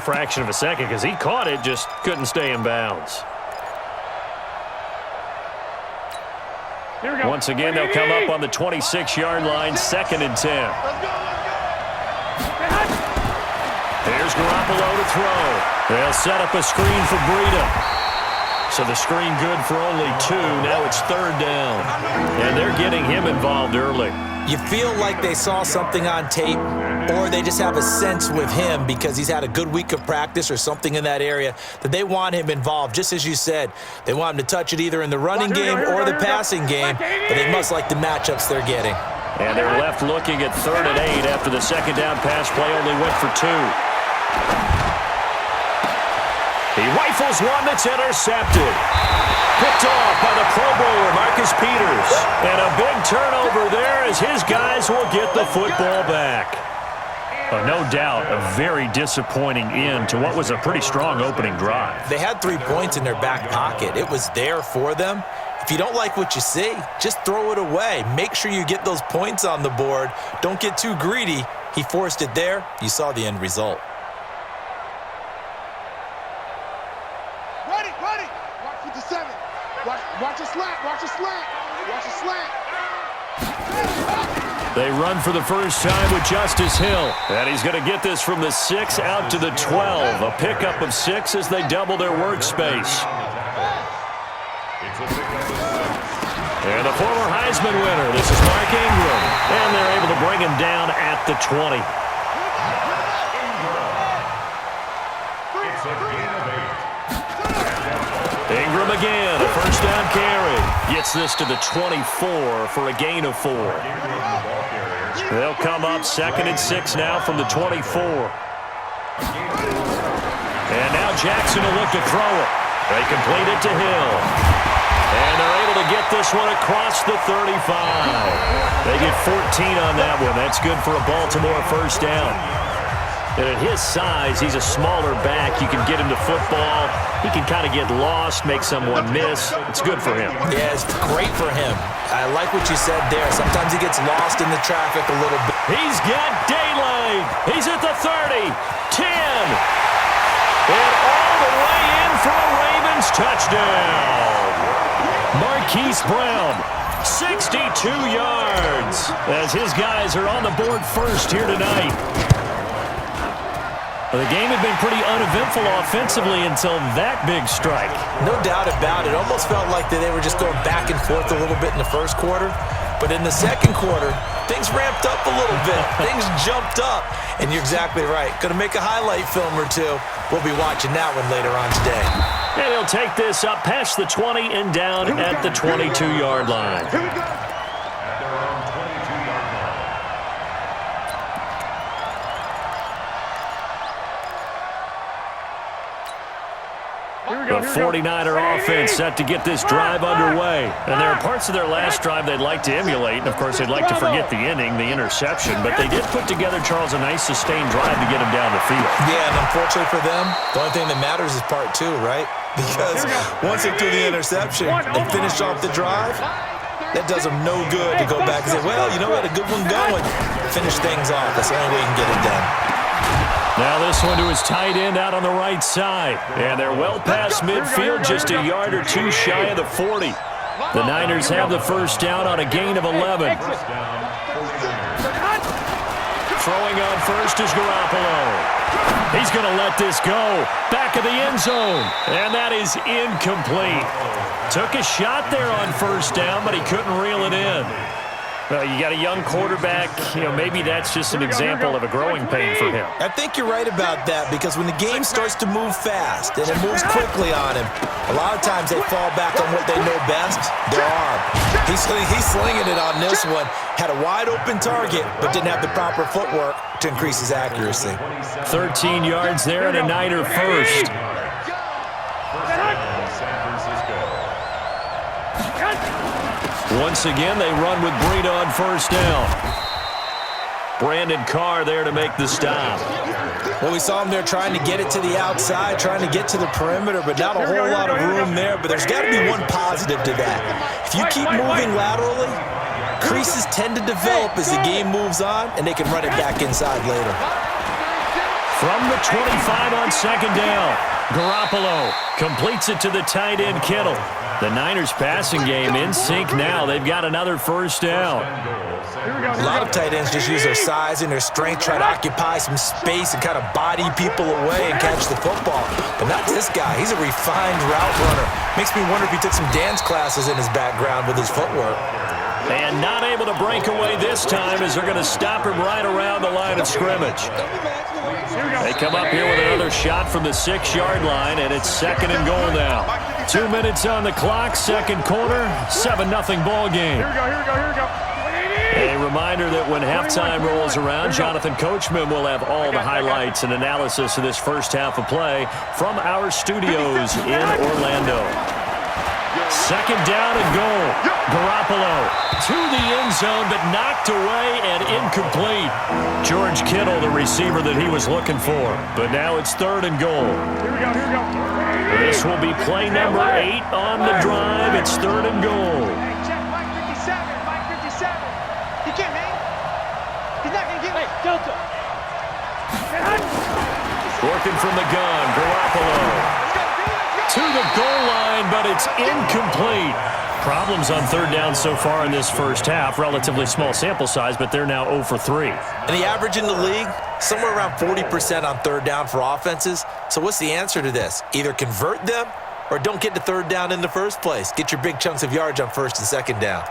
fraction of a second because he caught it, just couldn't stay in bounds. Once again, they'll come up on the 26-yard line, 2nd and 10. Here's Garoppolo to throw. They'll set up a screen for Breida. So the screen good for only 2. Now it's 3rd down. And they're getting him involved early. You feel like they saw something on tape, or they just have a sense with him because he's had a good week of practice or something in that area that they want him involved. Just as you said, they want him to touch it either in the running game or the passing game, but they must like the matchups they're getting. And they're left looking at 3rd and 8 after the second down pass play only went for 2. He rifles one that's intercepted. Picked off by the Pro Bowler, Marcus Peters. And a big turnover there as his guys will get the football back. No doubt a very disappointing end to what was a pretty strong opening drive. They had 3 points in their back pocket. It was there for them. If you don't like what you see, just throw it away. Make sure you get those points on the board. Don't get too greedy. He forced it there. You saw the end result. Watch a slant, watch a slant, watch a slant. They run for the first time with Justice Hill. And he's going to get this from the 6 out to the 12. A pickup of 6 as they double their workspace. And the former Heisman winner, this is Mark Ingram. And they're able to bring him down at the 20. Ingram again, a first down carry. Gets this to the 24 for a gain of 4. They'll come up 2nd and 6 now from the 24. And now Jackson will look to throw it. They complete it to Hill. And they're able to get this one across the 35. They get 14 on that one. That's good for a Baltimore first down. And at his size, he's a smaller back. You can get him to football. He can kind of get lost, make someone miss. It's good for him. Yeah, it's great for him. I like what you said there. Sometimes he gets lost in the traffic a little bit. He's got daylight. He's at the 30, 10. And all the way in for a Ravens touchdown. Marquise Brown, 62 yards, as his guys are on the board first here tonight. The game had been pretty uneventful offensively until that big strike. No doubt about it. Almost felt like they were just going back and forth a little bit in the first quarter. But in the second quarter, things ramped up a little bit. Things jumped up. And you're exactly right. Going to make a highlight film or two. We'll be watching that one later on today. And he'll take this up past the 20 and down at the 22-yard line. The 49er offense set to get this drive underway. And there are parts of their last drive they'd like to emulate. And, of course, they'd like to forget the inning, the interception. But they did put together, Charles, a nice sustained drive to get him down the field. Yeah, and unfortunately for them, the only thing that matters is part 2, right? Because once they do the interception and finish off the drive, that does them no good to go back and say, well, you know, we had a good one going. Finish things off. That's the only way you can get it done. Now this one to his tight end out on the right side. And they're well past midfield, just a yard or 2 shy of the 40. The Niners have the first down on a gain of 11. Throwing on first is Garoppolo. He's going to let this go. Back of the end zone. And that is incomplete. Took a shot there on first down, but he couldn't reel it in. Well, you got a young quarterback. You know, maybe that's just an example of a growing pain for him. I think you're right about that because when the game starts to move fast and it moves quickly on him, a lot of times they fall back on what they know best, their arm. He's slinging it on this one. Had a wide open target, but didn't have the proper footwork to increase his accuracy. 13 yards there and a Niner first. Once again, they run with Breida on first down. Brandon Carr there to make the stop. Well, we saw him there trying to get it to the outside, trying to get to the perimeter, but not a whole lot of room there. But there's got to be one positive to that. If you keep moving laterally, creases tend to develop as the game moves on, and they can run it back inside later. From the 25 on second down, Garoppolo completes it to the tight end, Kittle. The Niners passing game in sync now. They've got another first down. A lot of tight ends just use their size and their strength, try to occupy some space and kind of body people away and catch the football. But not this guy. He's a refined route runner. Makes me wonder if he took some dance classes in his background with his footwork. And not able to break away this time as they're going to stop him right around the line of scrimmage. They come up here with another shot from the 6-yard line, and it's second and goal now. 2 minutes on the clock, second quarter, 7-0 ball game. Here we go. A reminder that when halftime rolls around, Jonathan Coachman will have all the highlights and analysis of this first half of play from our studios in Orlando. Second down and goal. Garoppolo to the end zone, but knocked away and incomplete. George Kittle, the receiver that he was looking for. But now it's third and goal. Here we go. This will be play number 8 on the drive. It's third and goal. Hey, check Mike 57. He can't hang. He's not going to get it. Hey, Delta. Working from the gun, Garoppolo to the goal line, but it's incomplete. Problems on third down so far in this first half. Relatively small sample size, but they're now 0 for 3. And the average in the league, somewhere around 40% on third down for offenses. So what's the answer to this? Either convert them or don't get to third down in the first place. Get your big chunks of yards on first and second down.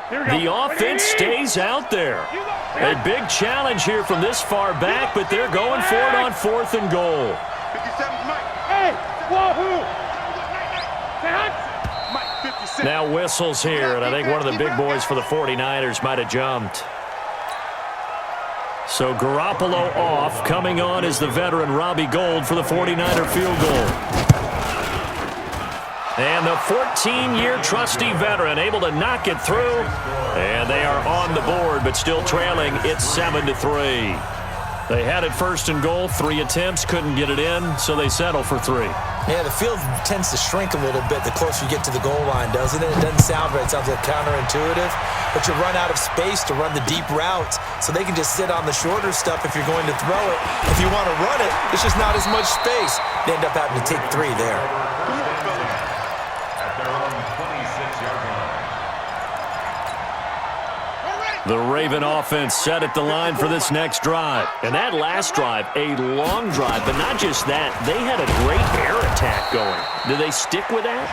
The offense stays out there. A big challenge here from this far back, but they're going for it on fourth and goal. 57's Mike. Hey, wahoo! Now whistles here, and I think one of the big boys for the 49ers might have jumped. So Garoppolo off. Coming on is the veteran Robbie Gould for the 49er field goal. And the 14-year trusty veteran able to knock it through. And they are on the board, but still trailing. It's 7-3. They had it first and goal. 3 attempts, couldn't get it in, so they settle for 3. Yeah, the field tends to shrink a little bit the closer you get to the goal line, doesn't it? It doesn't sound right. It sounds like counterintuitive. But you run out of space to run the deep routes, so they can just sit on the shorter stuff if you're going to throw it. If you want to run it, it's just not as much space. They end up having to take 3 there. The Raven offense set at the line for this next drive. And that last drive, a long drive, but not just that. They had a great air attack going. Do they stick with that?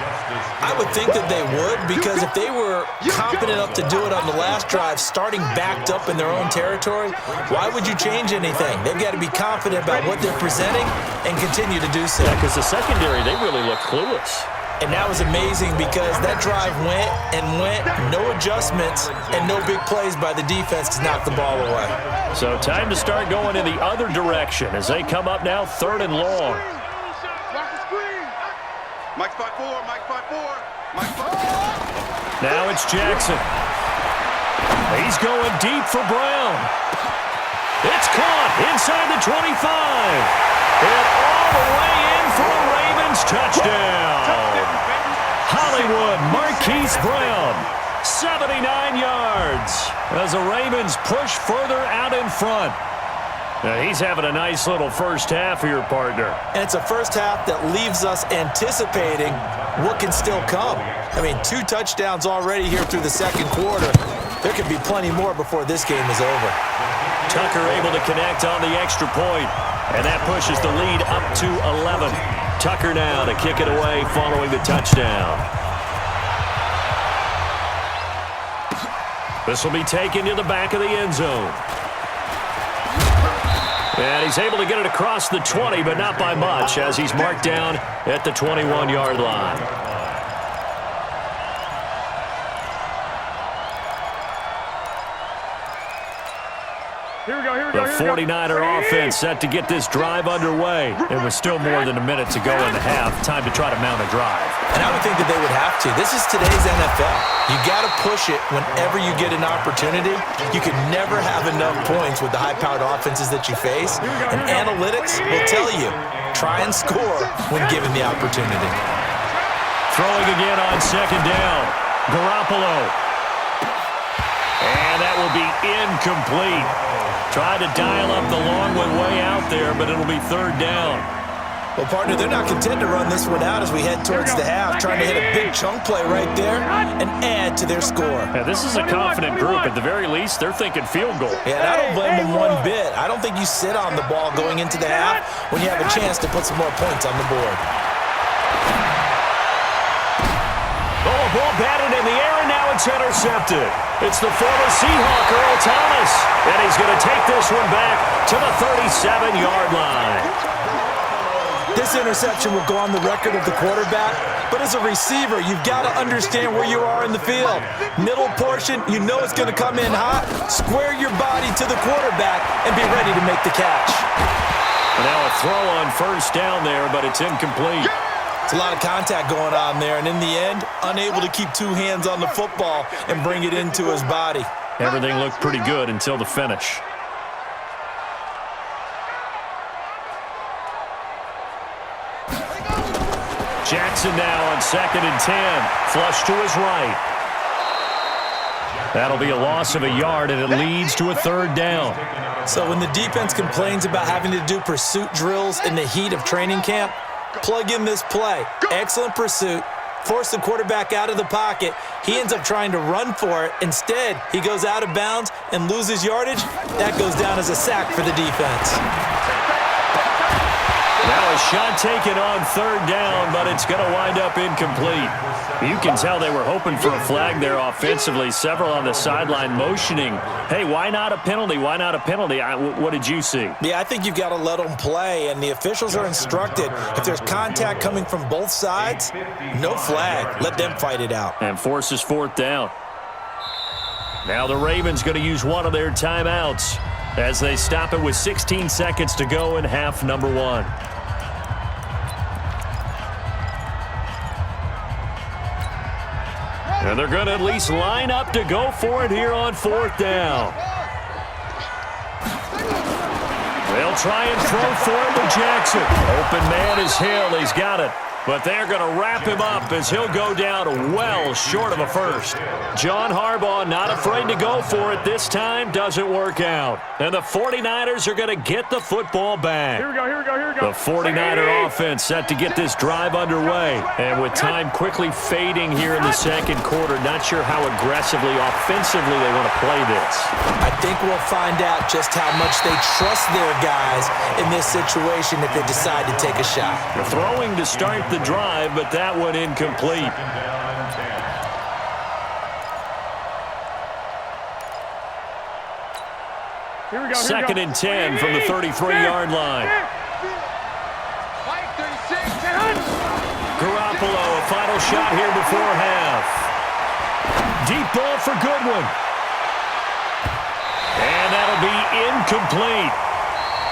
I would think that they would, because if they were confident enough to do it on the last drive, starting backed up in their own territory, why would you change anything? They've got to be confident about what they're presenting and continue to do so. Yeah, because the secondary, they really look clueless. And that was amazing because that drive went and went, no adjustments, and no big plays by the defense to knock the ball away. So time to start going in the other direction as they come up now third and long. Mike 5-4, Mike 5-4, Mike 5-4. Now it's Jackson. He's going deep for Brown. It's caught inside the 25. And all the way in for a Ravens touchdown. Hollywood Marquise Brown, 79 yards as the Ravens push further out in front. Now he's having a nice little first half here, partner. And it's a first half that leaves us anticipating what can still come. I mean, 2 touchdowns already here through the second quarter. There could be plenty more before this game is over. Tucker able to connect on the extra point, and that pushes the lead up to 11. Tucker now to kick it away following the touchdown. This will be taken to the back of the end zone. And he's able to get it across the 20, but not by much, as he's marked down at the 21-yard line. The 49er offense set to get this drive underway. It was still more than a minute to go in the half. Time to try to mount a drive. And I would think that they would have to. This is today's NFL. You got to push it whenever you get an opportunity. You can never have enough points with the high-powered offenses that you face. And analytics will tell you, try and score when given the opportunity. Throwing again on second down. Garoppolo Incomplete. Tried to dial up the long one way out there, but it'll be third down. Well, partner, they're not content to run this one out as we head towards the half, trying to hit a big chunk play right there and add to their score. Yeah, this is a confident group. At the very least, they're thinking field goal. Yeah, and I don't blame them one bit. I don't think you sit on the ball going into the half when you have a chance to put some more points on the board. Oh, a ball batted in the air, and now it's intercepted. It's the former Seahawk, Earl Thomas, and he's going to take this one back to the 37-yard line. This interception will go on the record of the quarterback, but as a receiver, you've got to understand where you are in the field. Middle portion, you know it's going to come in hot. Square your body to the quarterback and be ready to make the catch. Now a throw on first down there, but it's incomplete. It's a lot of contact going on there, and in the end, unable to keep two hands on the football and bring it into his body. Everything looked pretty good until the finish. Jackson now on 2nd and 10. Flush to his right. That'll be a loss of a yard, and it leads to a third down. So when the defense complains about having to do pursuit drills in the heat of training camp, plug in this play. Excellent pursuit. Force the quarterback out of the pocket. He ends up trying to run for it. Instead, he goes out of bounds and loses yardage. That goes down as a sack for the defense. Now a shot taken on third down, but it's going to wind up incomplete. You can tell they were hoping for a flag there offensively. Several on the sideline motioning, hey, why not a penalty? Why not a penalty? What did you see? Yeah, I think you've got to let them play, and the officials are instructed. If there's contact coming from both sides, no flag. Let them fight it out. And forces fourth down. Now the Ravens going to use one of their timeouts as they stop it with 16 seconds to go in half number one. And they're going to at least line up to go for it here on fourth down. They'll try and throw for it to Jackson. Open man is Hill. He's got it. But they're going to wrap him up as he'll go down well short of a first. John Harbaugh not afraid to go for it this time. Doesn't work out. And the 49ers are going to get the football back. Here we go, here we go, here we go. The 49er offense set to get this drive underway. And with time quickly fading here in the second quarter, not sure how aggressively, offensively they want to play this. I think we'll find out just how much they trust their guys in this situation if they decide to take a shot. They're throwing to start the drive, but that one incomplete. Here we go, Second and 10 from the 33-yard line. Garoppolo, a final shot here before half. Deep ball for Goodwin. And that'll be incomplete.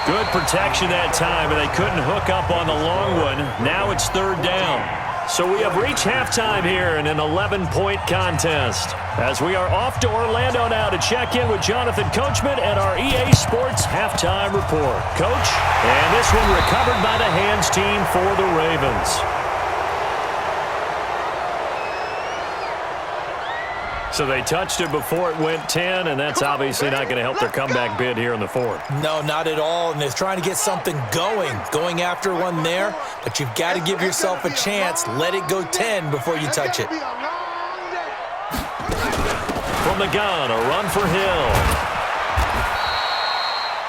Good protection that time, and they couldn't hook up on the long one. Now it's third down. So we have reached halftime here in an 11-point contest. As we are off to Orlando now to check in with Jonathan Coachman and our EA Sports Halftime Report. Coach, and this one recovered by the hands team for the Ravens. So they touched it before it went 10, and that's obviously not going to help their comeback bid here in the fourth. No, not at all, and they're trying to get something going after one there, but you've got to give yourself a chance. Let it go 10 before you touch it. From the gun, a run for Hill.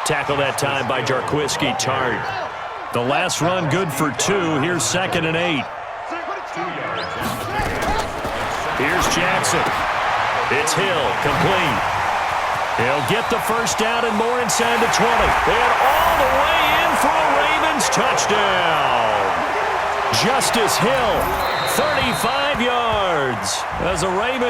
Tackle that time by Jarquiski Tart. The last run good for 2. Here's 2nd and 8. Here's Jackson. It's Hill, complete. He'll get the first down and more inside the 20. And all the way in for a Ravens touchdown. Justice Hill, 35 yards. As a Ravens